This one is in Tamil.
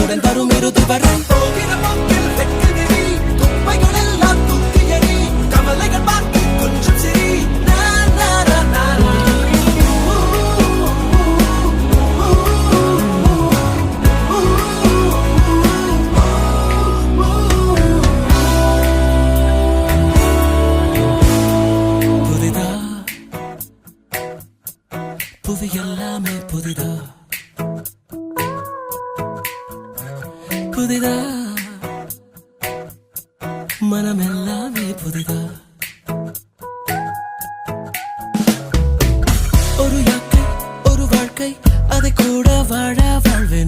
உடன் தரும் இறுதி வரை போகிற போக்கில் வெட்குகிறீ குப்பைகள் எல்லாம் தூக்கியடி கவலைகள் பார்த்து கொஞ்சம் சிரி புது எல்லாமே புதிதா புதிதா மனம் எல்லாமே புதிதா